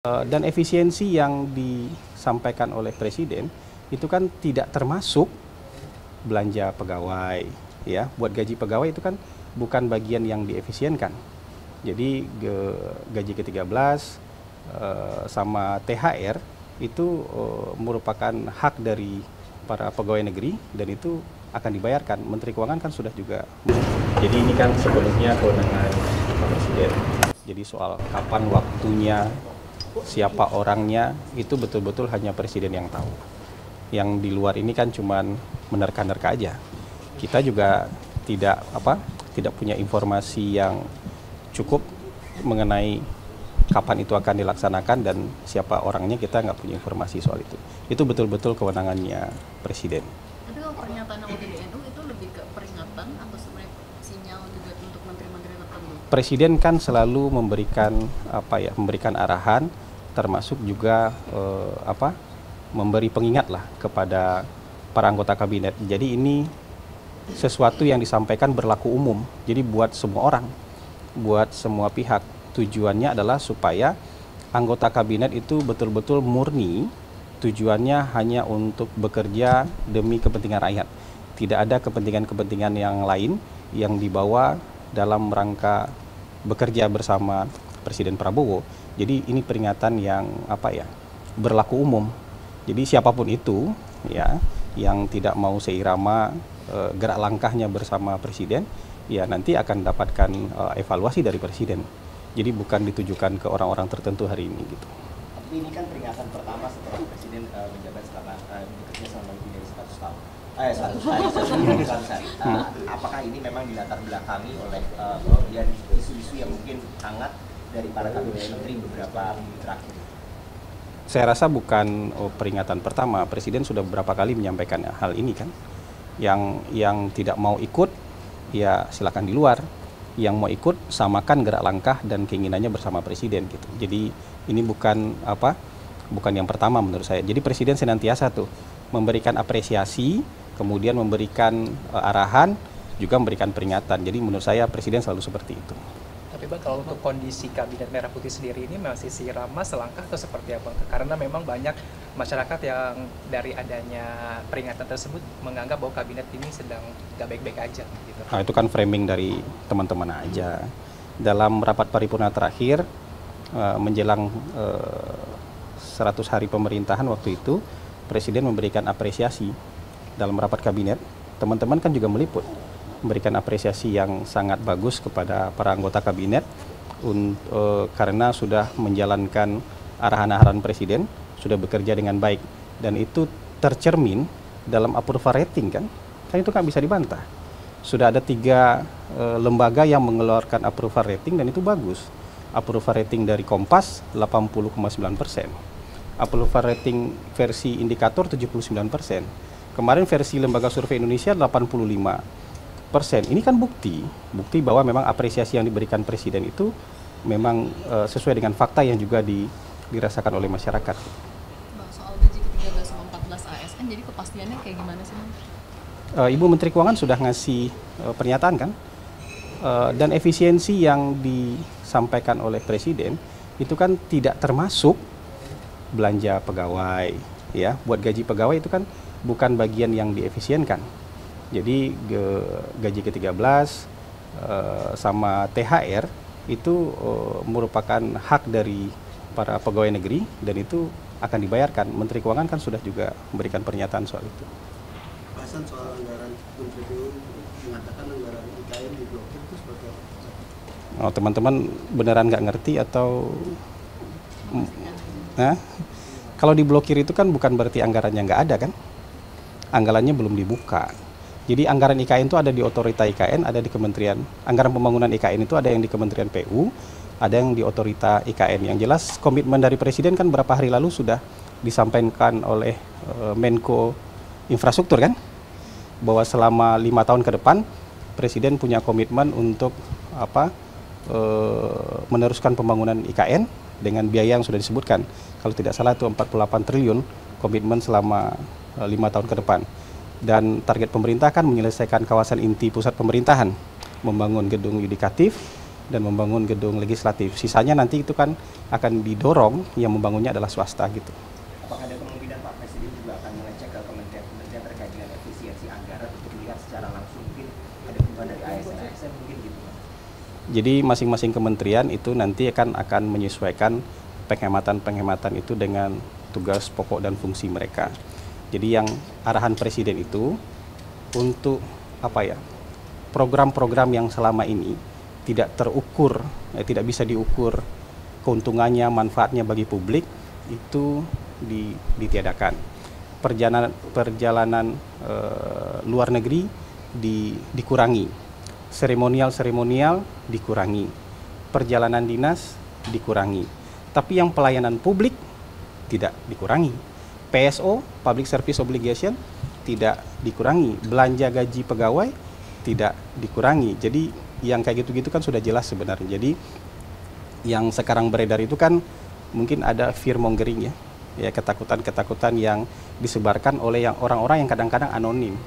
Dan efisiensi yang disampaikan oleh Presiden itu kan tidak termasuk belanja pegawai, ya. Buat gaji pegawai itu kan bukan bagian yang diefisienkan. Jadi gaji ke-13 sama THR itu merupakan hak dari para pegawai negeri dan itu akan dibayarkan. Menteri Keuangan kan sudah juga. Jadi ini kan sepenuhnya kewenangan Pak Presiden. Jadi soal kapan waktunya, siapa orangnya, itu betul-betul hanya Presiden yang tahu. Yang di luar ini kan cuman menerka-nerka aja. Kita juga tidak punya informasi yang cukup mengenai kapan itu akan dilaksanakan dan siapa orangnya, kita nggak punya informasi soal itu. Itu betul-betul kewenangannya Presiden. Tapi kalau pernyataan anggota DNU itu lebih ke peringatan atau sebenarnya sinyal juga untuk menteri-menteri tertentu? Presiden kan selalu memberikan arahan, termasuk juga memberi pengingat lah kepada para anggota kabinet. Jadi ini sesuatu yang disampaikan berlaku umum. Jadi buat semua orang, buat semua pihak. Tujuannya adalah supaya anggota kabinet itu betul-betul murni, tujuannya hanya untuk bekerja demi kepentingan rakyat. Tidak ada kepentingan-kepentingan yang lain yang dibawa dalam rangka bekerja bersama Presiden Prabowo. Jadi ini peringatan yang berlaku umum. Jadi siapapun itu ya yang tidak mau seirama gerak langkahnya bersama Presiden, ya nanti akan dapatkan evaluasi dari Presiden. Jadi bukan ditujukan ke orang-orang tertentu hari ini gitu. Tapi ini kan peringatan pertama setelah Presiden menjabat bekerja selama lebih dari 100 tahun. 100 hari. Apakah ini memang dilatar belakangi oleh kemudian isu-isu yang mungkin hangat dari para kabinet menteri beberapa minggu terakhir? Saya rasa bukan peringatan pertama. Presiden sudah beberapa kali menyampaikan hal ini kan. Yang tidak mau ikut, ya silakan di luar. Yang mau ikut, samakan gerak langkah dan keinginannya bersama Presiden gitu. Jadi ini bukan yang pertama menurut saya. Jadi Presiden senantiasa tuh memberikan apresiasi, kemudian memberikan arahan, juga memberikan peringatan. Jadi menurut saya Presiden selalu seperti itu. Tapi Bang, kalau untuk kondisi Kabinet Merah Putih sendiri ini masih sirama selangkah atau seperti apa? Karena memang banyak masyarakat yang dari adanya peringatan tersebut menganggap bahwa kabinet ini sedang gak baik-baik aja gitu. Nah, itu kan framing dari teman-teman aja. Dalam rapat paripurna terakhir menjelang 100 hari pemerintahan waktu itu, Presiden memberikan apresiasi dalam rapat kabinet. Teman-teman kan juga meliput, memberikan apresiasi yang sangat bagus kepada para anggota kabinet karena sudah menjalankan arahan-arahan Presiden, sudah bekerja dengan baik, dan itu tercermin dalam approval rating kan itu kan bisa dibantah. Sudah ada 3 lembaga yang mengeluarkan approval rating dan itu bagus. Approval rating dari Kompas 80,9%, approval rating versi indikator 79%, kemarin versi lembaga survei Indonesia 85%. Ini kan bukti bahwa memang apresiasi yang diberikan Presiden itu memang sesuai dengan fakta yang juga dirasakan oleh masyarakat. Bang, soal gaji ke-13 sama 14 ASN, jadi kepastiannya kayak gimana sih, Bang? Ibu Menteri Keuangan sudah ngasih pernyataan kan, dan efisiensi yang disampaikan oleh Presiden itu kan tidak termasuk belanja pegawai, ya. Buat gaji pegawai itu kan bukan bagian yang diefisienkan. Jadi gaji ke-13 sama THR itu merupakan hak dari para pegawai negeri dan itu akan dibayarkan. Menteri Keuangan kan sudah juga memberikan pernyataan soal itu. Bahasan soal anggaran Menteri PU mengatakan anggaran IKN diblokir itu seperti apa? Teman-teman beneran nggak ngerti atau kalau diblokir itu kan bukan berarti anggarannya nggak ada kan? Anggarannya belum dibuka. Jadi anggaran IKN itu ada di otorita IKN, ada di Kementerian. Anggaran pembangunan IKN itu ada yang di Kementerian PU, ada yang di otorita IKN. Yang jelas komitmen dari Presiden kan berapa hari lalu sudah disampaikan oleh Menko Infrastruktur kan, bahwa selama 5 tahun ke depan Presiden punya komitmen untuk meneruskan pembangunan IKN dengan biaya yang sudah disebutkan. Kalau tidak salah itu 48 triliun komitmen selama 5 tahun ke depan. Dan target pemerintah kan menyelesaikan kawasan inti pusat pemerintahan, membangun gedung yudikatif, dan membangun gedung legislatif. Sisanya nanti itu kan akan didorong, yang membangunnya adalah swasta gitu. Apakah ada kemungkinan Pak Presiden juga akan mengecek ke kementerian terkait dengan efisiensi anggaran untuk melihat secara langsung mungkin ada perubahan dari ASN mungkin gitu Pak? Jadi masing-masing kementerian itu nanti akan menyesuaikan penghematan itu dengan tugas pokok dan fungsi mereka. Jadi yang arahan Presiden itu untuk program-program yang selama ini tidak terukur, tidak bisa diukur keuntungannya, manfaatnya bagi publik, itu ditiadakan. Perjalanan luar negeri dikurangi, seremonial dikurangi, perjalanan dinas dikurangi, tapi yang pelayanan publik tidak dikurangi. PSO, Public Service Obligation, tidak dikurangi. Belanja gaji pegawai tidak dikurangi. Jadi yang kayak gitu-gitu kan sudah jelas sebenarnya. Jadi yang sekarang beredar itu kan mungkin ada fear mongering ya ketakutan-ketakutan yang disebarkan oleh orang-orang yang kadang-kadang anonim.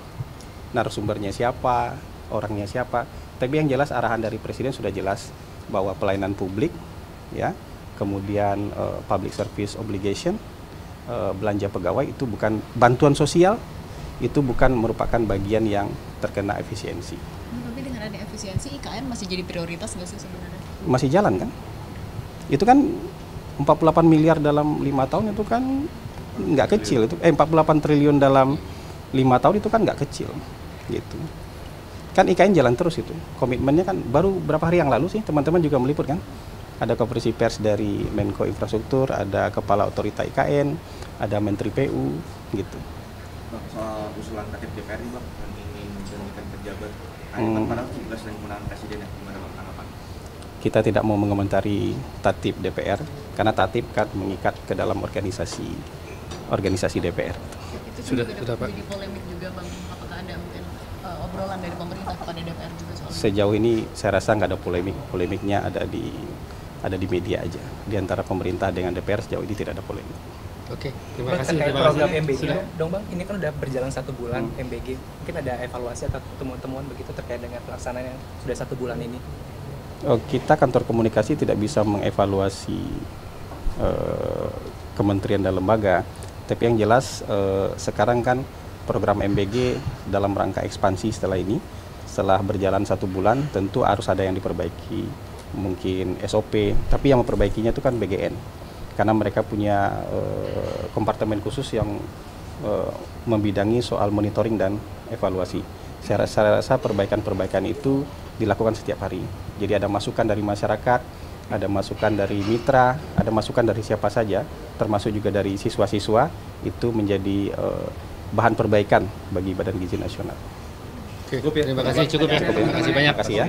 Narasumbernya siapa, orangnya siapa. Tapi yang jelas arahan dari Presiden sudah jelas bahwa pelayanan publik, ya, kemudian public service obligation, belanja pegawai itu bukan bantuan sosial, itu bukan merupakan bagian yang terkena efisiensi. Tapi dengan ada efisiensi, IKN masih jadi prioritas nggak sih sebenarnya? Masih jalan kan? Itu kan 48 miliar dalam 5 tahun itu kan nggak kecil. 48 triliun dalam 5 tahun itu kan nggak kecil gitu. Kan IKN jalan terus itu. Komitmennya kan baru berapa hari yang lalu sih teman-teman juga meliput kan? Ada konferensi pers dari Menko Infrastruktur, ada Kepala Otorita IKN, ada Menteri PU gitu. Bang, soal usulan tatip DPR ini Bang, yang ingin menurunkan pejabat padahal tugas dan kewenangan Presiden ya, gimana Bang tanggapan? Kita tidak mau mengomentari tatip DPR karena tatip kan mengikat ke dalam organisasi DPR. Itu Sudah Pak. jadi polemik juga Bang, apakah ada mungkin obrolan dari pemerintah kepada DPR juga soal ini? Sejauh ini saya rasa nggak ada polemiknya ada di media aja. Di antara pemerintah dengan DPR sejauh ini tidak ada polemik. Oke, terima kasih. Terkait Terima program kasih. MBG Sudah. dong Bang, ini kan udah berjalan 1 bulan MBG. Mungkin ada evaluasi atau temuan-temuan begitu terkait dengan pelaksanaan yang sudah 1 bulan ini? Kita kantor komunikasi tidak bisa mengevaluasi kementerian dan lembaga, tapi yang jelas sekarang kan program MBG dalam rangka ekspansi setelah berjalan 1 bulan tentu harus ada yang diperbaiki, mungkin SOP, tapi yang memperbaikinya itu kan BGN karena mereka punya kompartemen khusus yang membidangi soal monitoring dan evaluasi. Saya rasa perbaikan-perbaikan itu dilakukan setiap hari. Jadi ada masukan dari masyarakat, ada masukan dari mitra, ada masukan dari siapa saja, termasuk juga dari siswa-siswa, itu menjadi bahan perbaikan bagi Badan Gizi Nasional. Oke, terima kasih. Cukup ya. Terima kasih banyak. Terima kasih ya.